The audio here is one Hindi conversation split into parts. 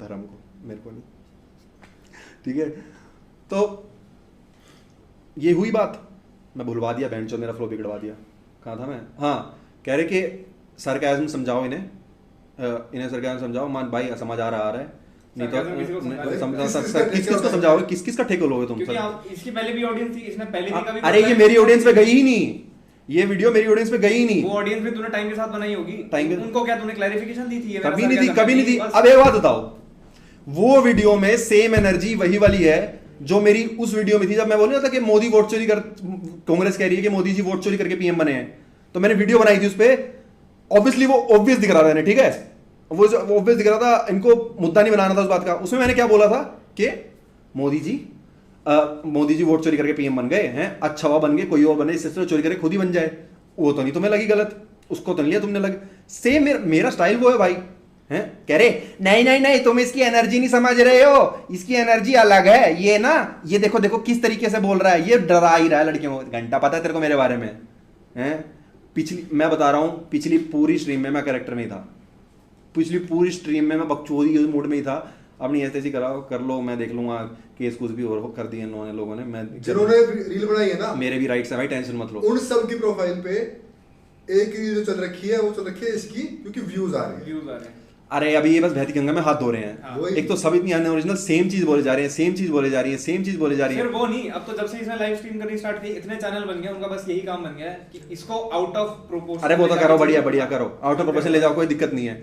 धर्म को, मेरे को नहीं, ठीक है। तो ये हुई बात, मैं भुलवा दिया बैंड, जो मेरा फ्लो बिगड़वा दिया। कहाँ था मैं? हाँ, कह रहे कि सरकाज़म समझाओ इन्हें, इन्हें सरकाज़म समझाओ। मान भाई समझ आ रहा है, नहीं तो किसको समझाओगे, किसका ठेका लोगे तुम? इसकी पहले भी ऑडियंस थी, इसने पहले भी कभी, अरे ये मेरी ऑडियंस पे गई ही नहीं, ये वीडियो मेरी ऑडियंस पे गई ही नहीं। वो ऑडियंस भी तूने टाइम के साथ बनाई होगी, उनको क्या तूने क्लैरिफिकेशन दी थी? कभी नहीं दी, कभी नहीं दी। अब एक बात बताओ, वो वीडियो में सेम एनर्जी वही वाली है जो मेरी उस वीडियो में थी, जब मैं बोल रहा था कि मोदी वोट चोरी कर, कांग्रेस कह रही है कि मोदी जी वोट चोरी करके पीएम बने हैं, तो मैंने वीडियो बनाई थी उस पर। ऑब्वियसली वो ऑब्वियस दिख रहा था इन्हें, ठीक है, वो ऑब्वियस दिख रहा था, इनको मुद्दा नहीं बनाना था उस बात का। उसमें मैंने क्या बोला था कि मोदी जी वोट चोरी करके पीएम बन गए हैं, अच्छा हुआ बन गए, कोई और बने, इससे चोरी करके खुद ही बन जाए। वो तो नहीं तुम्हें लगी गलत, उसको तो नहीं लिया तुमने लग। सेम मेरा स्टाइल वो है भाई, हैं? कह रहे नहीं तुम इसकी एनर्जी नहीं समझ रहे हो, इसकी एनर्जी अलग है, ये ना, ये देखो किस तरीके से बोल रहा है, ये डरा ही रहा है लड़कियों को। घंटा पता है तेरे को मेरे बारे में, हैं? मैं बता रहा हूं, पिछली पूरी स्ट्रीम में मैं कैरेक्टर में ही था, पिछली पूरी स्ट्रीम में मैं बकचोदी मूड में ही था। अपनी ऐसी कर लो, मैं देख लूंगा, केस कुछ भी और कर दिए इन्होंने लोगों ने। मैं जिन्होंने रील बनाई है ना, मेरे भी राइट्स है भाई, टेंशन मत लो। उन सब की प्रोफाइल पे एक रील जो चल रखी है, वो चल रखी है इसकी, क्योंकि व्यूज आ रहे हैं। अरे अभी ये बस बहती गंगा में हाथ धो रहे हैं। हाँ। एक तो सब इतनी अनओरिजिनल सेम चीज बोले जा रहे हैं, सेम चीज बोले जा रही है, सेम चीज बोले जा रही है। फिर वो नहीं, अब तो जब से इसने लाइव स्ट्रीम करनी स्टार्ट की, इतने चैनल बन गए, उनका बस यही काम बन गया है कि इसको आउट ऑफ प्रोपोर्शन। अरे वो तो करो, बढ़िया करो, आउट ऑफ प्रोपोर्शन ले जाओ, कोई दिक्कत नहीं है।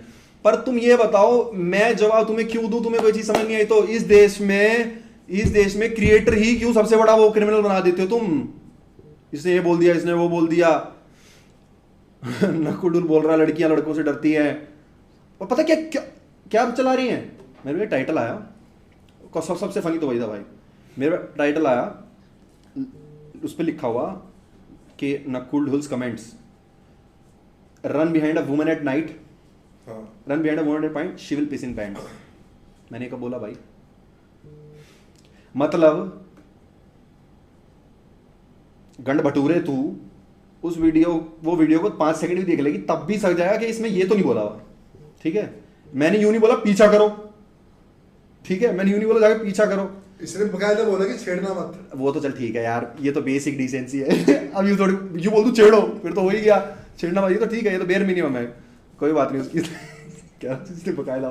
पर तुम ये बताओ, मैं जवाब तुम्हें क्यों दूं? तुम्हें कोई चीज समझ नहीं आई तो इस देश में क्रिएटर ही क्यों सबसे बड़ा वो क्रिमिनल बना देते हो तुम? इसने ये बोल दिया, इसने वो बोल दिया, नकुडुल बोल रहा है लड़कियां लड़कों से डरती है, और पता क्या चला रही हैं। मेरे लिए टाइटल आया, सबसे फनी तो वही था भाई, मेरा टाइटल आया, उस पर लिखा हुआ कि नकुडुल्स comments, run behind a woman at night, run behind a woman at night, she will piss in pants. मैंने कहा बोला भाई, मतलब गंड भटूरे तू वो वीडियो को 5 सेकंड भी देख लेगी, तब भी सक जाएगा कि इसमें ये तो नहीं बोला हुआ, ठीक है। मैंने यूं नहीं बोला पीछा करो, ठीक है, मैंने यूं नहीं बोला जाके पीछा करो। इसने बकायदा बोला कि छेड़ना मत। वो तो चल ठीक है यार, ये तो बेसिक डिसेंसी है। अब यूं थोड़ी यूं बोल दूं छेड़ो, फिर तो हो ही गया, छेड़ना मत, ये तो ठीक है, ये तो बेयर मिनिमम है, कोई बात नहीं उसकी। क्या इसने बकायदा,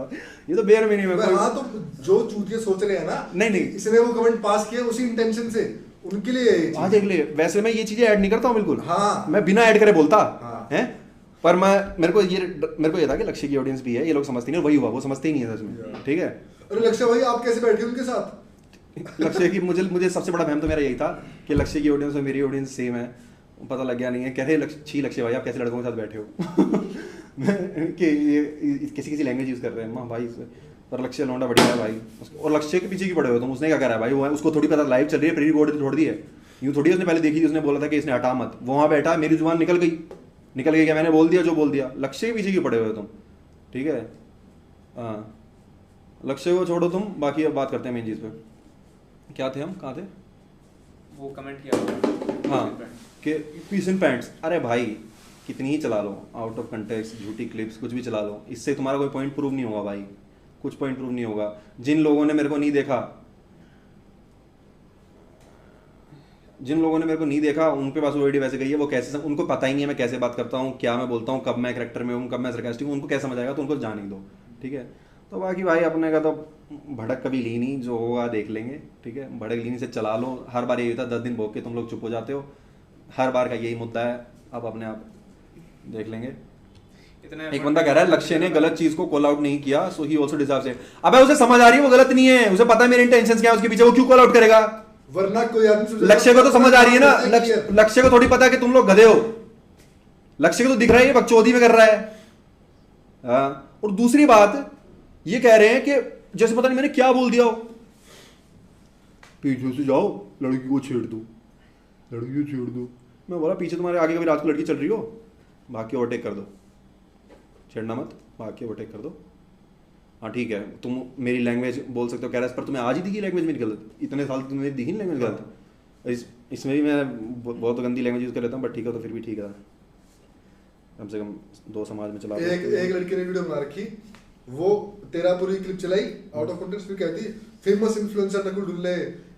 ये तो बेयर मिनिमम है। हाँ, तो जो चूतिया सोच रहे हैं ना, नहीं इसने वो कमेंट पास किया उसी इंटेंशन से, उनके लिए। हाँ देख ले, वैसे मैं ये चीजें ऐड नहीं करता हूँ बिल्कुल, हाँ, मैं बिना ऐड करे बोलता हाँ। है। पर मेरे को ये था कि लक्ष्य की ऑडियंस भी है, ये लोग समझते नहीं, वही हुआ, वो समझते ही नहीं है सच में, ठीक है। अरे लक्ष्य भाई, आप कैसे बैठे उनके साथ? लक्ष्य की मुझे सबसे बड़ा भ्रम तो मेरा यही था कि लक्ष्य की ऑडियंस और मेरी ऑडियंस सेम है, पता लग गया नहीं है। कह रहे लक्ष्य भाई आप कैसे लड़कों के साथ बैठे हो? कि ये किसी लैंग्वेज यूज कर रहे हैं माँ भाई, पर लक्ष्य लौंडा बढ़िया है भाई, और लक्ष्य के पीछे की पड़े हो तुम। उसने क्या करा है भाई, वो उसको थोड़ी पता लाइव चल रही है, प्री रिकॉर्ड छोड़ दी है, यूं थोड़ी उसने पहले देखी थी, उसने बोला था कि इसने हटा मत, वहां बैठा, मेरी जुबान निकल गई क्या, मैंने बोल दिया जो बोल दिया। लक्ष्य के पीछे क्यों पड़े हुए तुम, ठीक है। हाँ, लक्ष्य को छोड़ो तुम, बाकी अब बात करते हैं मेन चीज पे। क्या थे हम, कहाँ थे? वो कमेंट किया, हाँ, कि पीस इन पैंट्स। अरे भाई कितनी ही चला लो, आउट ऑफ कंटेक्स्ट झूठी क्लिप्स कुछ भी चला लो, इससे तुम्हारा कोई पॉइंट प्रूव नहीं होगा भाई, कुछ पॉइंट प्रूव नहीं होगा। जिन लोगों ने मेरे को नहीं देखा उनके पास वो वीडियो वैसे गई है, वो कैसे, उनको पता ही नहीं है मैं कैसे बात करता हूँ, क्या मैं बोलता हूँ, कब मैं कैरेक्टर में हूँ, कब मैं सरकास्टिक हूँ, उनको कैसे समझ आएगा, तो उनको जाने दो, ठीक है। तो बाकी भाई अपने का तो भड़क कभी ली नहीं, जो होगा देख लेंगे, ठीक है। भड़क लीनी से चला लो, हर बार यही होता है, 10 दिन भोग के तुम लोग चुप हो जाते हो, हर बार का यही मुद्दा है। अब अपने आप देख लेंगे। एक बंदा कह रहा है लक्ष्य ने गलत चीज को कॉल आउट नहीं किया, सो ही आल्सो डिजर्व्स इट। अबे उसे समझ आ रही है वो गलत नहीं है, उसे पता है मेरे इंटेंशंस क्या है उसके पीछे, वो क्यों कॉल आउट करेगा? वरना कोई आदमी, लक्ष्य को तो समझ आ रही है ना, लक्ष्य को थोड़ी पता है कि तुम लोग गधे हो, लक्ष्य को तो दिख रहा है ये बकचोदी में कर रहा है। और दूसरी बात ये कह रहे हैं कि जैसे पता नहीं मैंने क्या बोल दिया हो, पीछे से जाओ लड़की को छेड़ दो, लड़की को छेड़ दो। मैं बोला पीछे तुम्हारे आगे कभी रात को लड़की चल रही हो, भाग के ओवरटेक कर दो, छेड़ना मत, भाग के ओवरटेक कर दो। हाँ ठीक है, तुम मेरी लैंग्वेज बोल सकते हो, कह रहा है पर तुम्हें आज ही दिखी लैंग्वेज मेरी गलत, इतने साल तुमने दिखी नहीं लैंग्वेज गलत। इसमें भी मैं बहुत गंदी लैंग्वेज यूज़ कर लेता हूँ, बट ठीक है, तो फिर भी ठीक है, कम से कम 2 समाज में चला। एक लड़की ने वीडियो बना रखी वो तेरा पूरी क्लिप चलाई आउट ऑफ कॉन्टेक्स्ट, फिर कहती फेमस इन्फ्लुएंसर नकुल ढुल्ले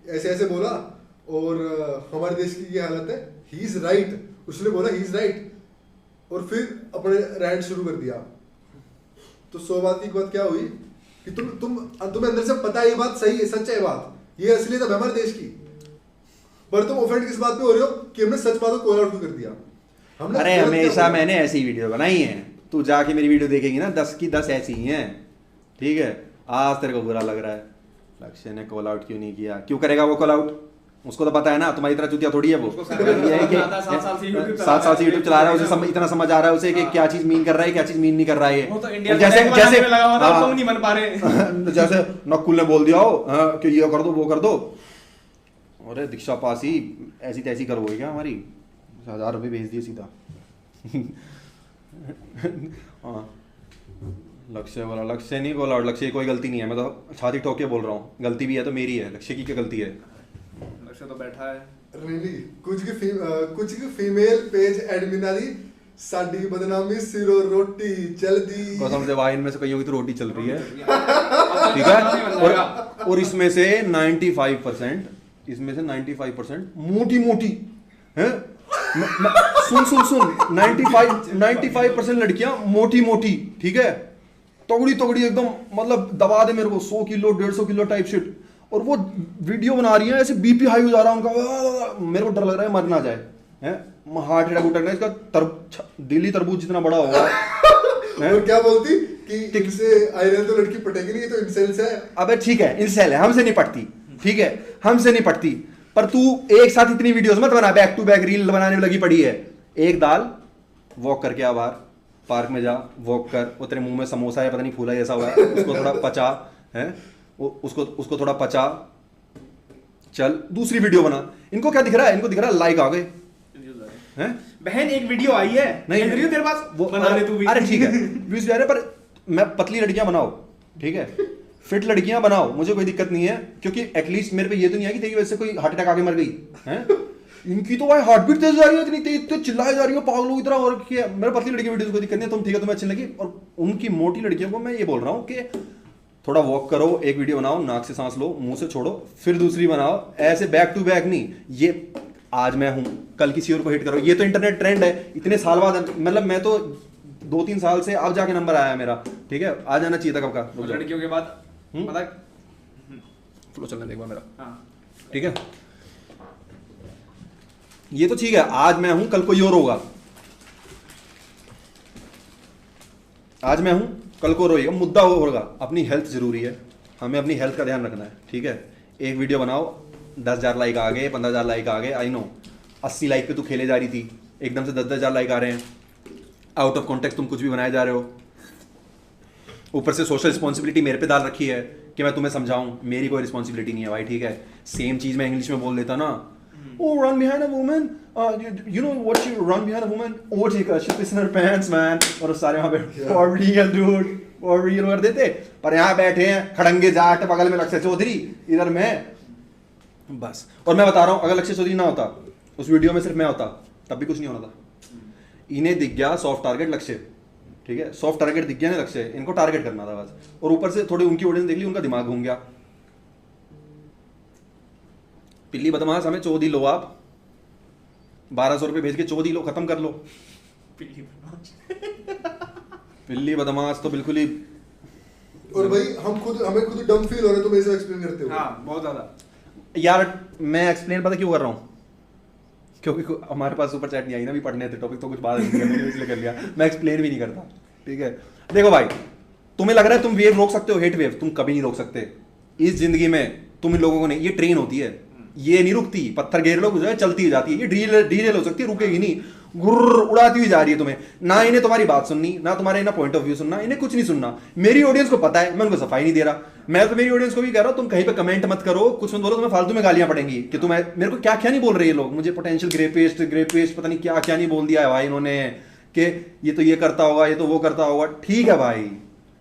ऐसे ऐसे बोला और हमारे देश की ये हालत है, ही इज राइट, उसने बोला ही इज राइट, और फिर अपने रैंट शुरू कर दिया। तो 100 बात की बात क्या हुई कि तुम्हें अंदर से पता है ये बात सही है, सच है बात, ये असलियत है हमारे देश की, पर तुम ऑफेंड किस बात पे हो रहे हो कि हमने सच बात को कॉल आउट क्यों कर दिया। हमने अरे हमेशा मैंने ऐसी वीडियो बनाई है, तू जाके मेरी वीडियो देखेगी ना 10 की 10 ऐसी ही हैं, ठीक है। आज तेरे को बुरा लग रहा है लक्ष्य ने कॉल आउट क्यों नहीं किया, क्यों करेगा वो कॉल आउट, उसको तो पता है ना, तुम्हारी तरह चुतिया थोड़ी है वो। ये है कि 7 साल से यूट्यूब चला रहा है, उसे इतना समझ आ रहा है उसे कि क्या चीज मीन कर रहा है, क्या चीज मीन नहीं कर रहा है। वो तो इंडिया जैसे जैसे लगा हुआ था, तुम नहीं बन पा रहे। जैसे नकुल ने बोल दिया हो कि ये कर दो वो कर दो, अरे दीक्षा पासी ऐसी तैसी करवाई क्या हमारी, 1000 रुपये भेज दिए सीधा। हाँ लक्ष्य बोला, लक्ष्य नहीं बोला, लक्ष्य की कोई गलती नहीं है, मैं तो छाती ठोक के बोल रहा हूँ, गलती भी है तो मेरी है, लक्ष्य की क्या गलती है। लक्ष्य तो बैठा है रियली कुछ की फीमेल पेज एडमिन आ रही साडी बदनामी सिरो रोटी चल दी, कसम से भाई इनमें से कईयों की तो रोटी चल रही है, ठीक है। और इसमें से 95% मोटी मोटी है, सुन 95% लड़कियां मोटी मोटी, ठीक है, तगड़ी एकदम, मतलब दबा दे मेरे को 100 किलो 150 किलो टाइप शिट, और वो वीडियो बना रही है, ऐसे बीपी हाई हो जा रहा है उनका, मेरे को डर लग रहा है मर ना जाए, हैं हार्ट अटैक उठना, इसका दिल्ली तरबूज जितना बड़ा होगा। और क्या बोलती कि इनसे आयरन तो लड़की पटेगी नहीं, तो इंसेल्स है। अबे ठीक है इंसेल है, हमसे नहीं पटती, ठीक है हमसे नहीं पटती, पर तू एक साथ इतनी वीडियोस मत बना, बैक टू बैक रील बनाने में लगी पड़ी है। एक दाल वॉक करके आ बाहर, पार्क में जा वॉक कर, वो तेरे मुंह में समोसा है पता नहीं फूला जैसा हुआ है, उसको थोड़ा पचा है, उसको थोड़ा पचा, चल दूसरी वीडियो बना। इनको क्या दिख रहा है, इनको दिख रहा है लाइक आ गए हैं, बहन एक वीडियो आई है नहीं वीडियो तेरे पास वो बना ले तू भी। अरे ठीक है व्यूज जा रहे हैं, पर मैं पतली लड़कियां बनाओ, ठीक है फिट लड़कियां बनाओ, मुझे कोई दिक्कत नहीं है, क्योंकि एटलीस्ट मेरे पे ये तो नहीं है कि तेरी वजह से कोई हार्ट अटैक आके मर गई है। इनकी तो भाई हार्ट बीट तेज जा रही है, इतनी तेज तो चिल्लाए जा रही है पागलों की तरह, और मेरे पतली लड़की वीडियो कोई दिक्कत नहीं है, तुम ठीक है तुम्हें अच्छी लगी। और उनकी मोटी लड़कियों को मैं ये बोल रहा हूँ कि थोड़ा वॉक करो, एक वीडियो बनाओ, नाक से सांस लो, मुंह से छोड़ो, फिर दूसरी बनाओ, ऐसे बैक टू बैक नहीं। ये आज मैं हूं कल किसी और को हिट करो, ये तो इंटरनेट ट्रेंड है, इतने साल बाद, मतलब मैं तो 2-3 साल से अब जाके नंबर आया मेरा, ठीक है आ जाना चाहिए था कब का। लड़कियों के बाद पता फ्लो चलने दे एक बार मेरा, हाँ ठीक है ये तो ठीक है, आज मैं हूं कल कोई और होगा, आज मैं हूं कल को रोएगा, मुद्दा होगा। अपनी हेल्थ जरूरी है, हमें अपनी हेल्थ का ध्यान रखना है, ठीक है। एक वीडियो बनाओ 10,000 लाइक आ गए, 15,000 लाइक आ गए, आई नो 80 लाइक पे तू खेले जा रही थी, एकदम से 10,000 लाइक आ रहे हैं, आउट ऑफ कॉन्टेक्स्ट तुम कुछ भी बनाए जा रहे हो, ऊपर से सोशल रिस्पॉन्सिबिलिटी मेरे पे डाल रखी है कि मैं तुम्हें समझाऊं, मेरी कोई रिस्पॉन्सिबिलिटी नहीं है भाई, ठीक है। सेम चीज मैं इंग्लिश में बोल देता ना, oh run behind a woman, you know what you run behind a woman, oh take a shit in her pants man, और सारे वहाँ पे for real dude for real कर देते, पर यहाँ बैठे हैं खड़ंगे जाट, बगल में लक्ष्य चौधरी, इधर मैं बस। और मैं बता रहा हूँ अगर लक्ष्य चौधरी ना होता उस वीडियो में, सिर्फ मैं होता, तब भी कुछ नहीं होना था। इन्हें दिख गया सॉफ्ट टारगेट लक्ष्य, ठीक है, सॉफ्ट टारगेट दिख गया ना लक्ष्य, इनको टारगेट करना था बस, और ऊपर से थोड़ी उनकी ऑडियंस देख ली, उनका दिमाग घूम गया। पिल्ली बदमाश हमें चौधी लो, आप 1200 रुपये भेज के चौधी लो, खत्म कर लो। पिल्ली बदमाश तो बिल्कुल ही। और भाई हमें खुद डम फील हो रहा है तुम ऐसे एक्सप्लेन करते हो। हाँ बहुत ज्यादा यार मैं एक्सप्लेन पता क्यों कर रहा हूँ, क्योंकि हमारे पास सुपर चैट नहीं आई ना, भी पढ़ने थे टॉपिक तो कुछ बात इसलिए कर लिया, मैं एक्सप्लेन भी नहीं करता, ठीक है। देखो भाई तुम्हें लग रहा है तुम वेव रोक सकते हो, हेट वेव तुम कभी नहीं रोक सकते इस जिंदगी में, तुम इन लोगों को नहीं, ये ट्रेन होती है, ये नहीं रुकती, पत्थर घेर लो जो है चलती जाती है, ये डीरेल हो सकती है, रुकेगी नहीं, गुर्र उड़ाती हुई जा रही है तुम्हें, ना इन्हें तुम्हारी बात सुननी, ना तुम्हारे ना पॉइंट ऑफ व्यू सुनना, इन्हें कुछ नहीं सुनना। मेरी ऑडियंस को पता है, मैं उनको सफाई नहीं दे रहा, मैं तो मेरी ऑडियंस को भी कह रहा हूं तुम कहीं पे कमेंट मत करो, कुछ मत बोलो, तुम्हें फालतू में गालियां पड़ेंगी कि तुम मेरे को क्या क्या नहीं बोल रहे ये लोग, मुझे पोटेंशियल ग्रेपेस्ट पता नहीं क्या क्या नहीं बोल दिया है भाई इन्होंने, कि ये तो ये करता होगा, ये तो वो करता होगा, ठीक है भाई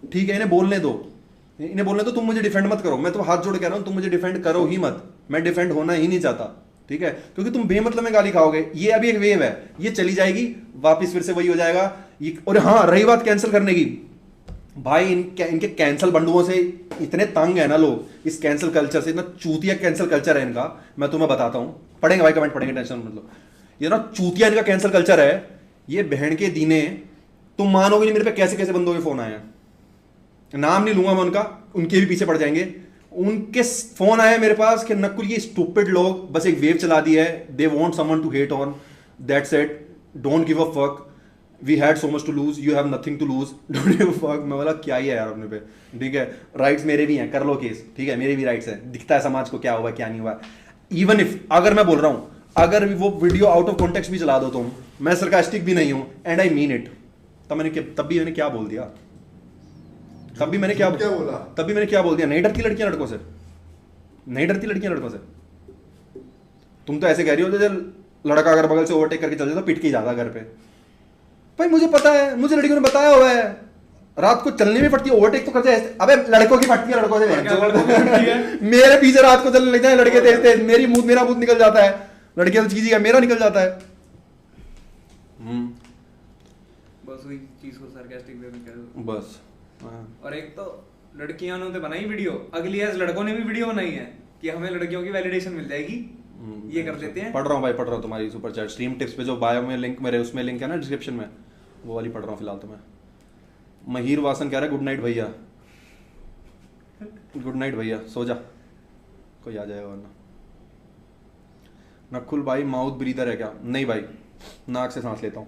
ठीक है, इन्हें बोलने दो, इन्हें बोलने दो, तुम मुझे डिफेंड मत करो, मैं तो हाथ जोड़ के कह रहा हूं तुम मुझे डिफेंड करो ही मत, मैं डिफेंड होना ही नहीं चाहता, ठीक है, क्योंकि तुम बेमतलब में गाली खाओगे। ये अभी एक वेव है, ये चली जाएगी, वापस फिर से वही हो जाएगा ये। और हाँ रही बात कैंसिल करने की, भाई इनके कैंसल बंडुओं से इतने तंग है ना लोग, इस कैंसल कल्चर से, इतना चूतिया कैंसल कल्चर है इनका। मैं तुम्हें बताता हूँ, पढ़ेंगे भाई कमेंट पढ़ेंगे, टेंशन मतलब। ये ना चूतिया इनका कैंसल कल्चर है, ये बहन के दीने। तुम मानोगे नहीं मेरे पे कैसे कैसे बंदों के फोन आए हैं, नाम नहीं लूंगा मैं उनका, उनके भी पीछे पड़ जाएंगे। उनके फोन आए मेरे पास कि नकुल ये स्टूपिड लोग बस एक वेव चला दी है, they want someone to hate on, that's it, don't give a fuck, we had so much to lose, you have nothing to lose, don't give a fuck. मैं बोला क्या ही है यार अपने पे, ठीक है राइट्स मेरे भी हैं, कर लो केस, ठीक है मेरे भी राइट्स हैं, दिखता है समाज को क्या हुआ क्या नहीं हुआ। इवन इफ, अगर मैं बोल रहा हूँ, अगर वो वीडियो आउट ऑफ कॉन्टेक्स्ट भी चला दो तुम, मैं सरकास्टिक भी नहीं हूँ एंड आई मीन इट, तब भी मैंने क्या बोल दिया, तब भी मैंने क्या बोला, तब भी मैंने क्या बोल दिया, नहीं डरती लड़कियां लड़कों से, नहीं डरती लड़कियां लड़कों से। तुम तो ऐसे कह रही हो जैसे लड़का अगर बगल से ओवरटेक करके चल जाए तो पिट के ही जाता घर पे। भाई मुझे पता है, मुझे लड़कियों ने बताया हुआ है, रात को चलनी भी पड़ती है, ओवरटेक तो कर जाए। अबे लड़कों की पड़ती है, लड़कों से मेरे पीछे रात को चलने लग जाए लड़के तेज तेज, मेरा मुंह निकल जाता है, लड़कियां तो चीज मेरा निकल जाता है। बस वही चीज को sarcastic way में कह दो बस। और एक तो लड़कियों ने तो बनाई वीडियो, अगली एज लड़कों ने भी वीडियो बनाई है कि हमें लड़कियों की वैलिडेशन मिल जाएगी, ये कर देते हैं। पढ़ रहा हूँ भाई, पढ़ रहा हूँ तुम्हारी सुपर चैट स्ट्रीम टिप्स पे जो बायो में लिंक, मेरे उसमें लिंक है ना डिस्क्रिप्शन में, वो वाली पढ़ रहा हूँ फिलहाल तो मैं। महीर वासन कह रहा है गुड नाइट भैया, गुड नाइट भैया, सो जा, कोई आ जाएगा वरना। नकुल भाई माउथ ब्रीदर है क्या? नहीं भाई, नाक से सांस लेता हूँ।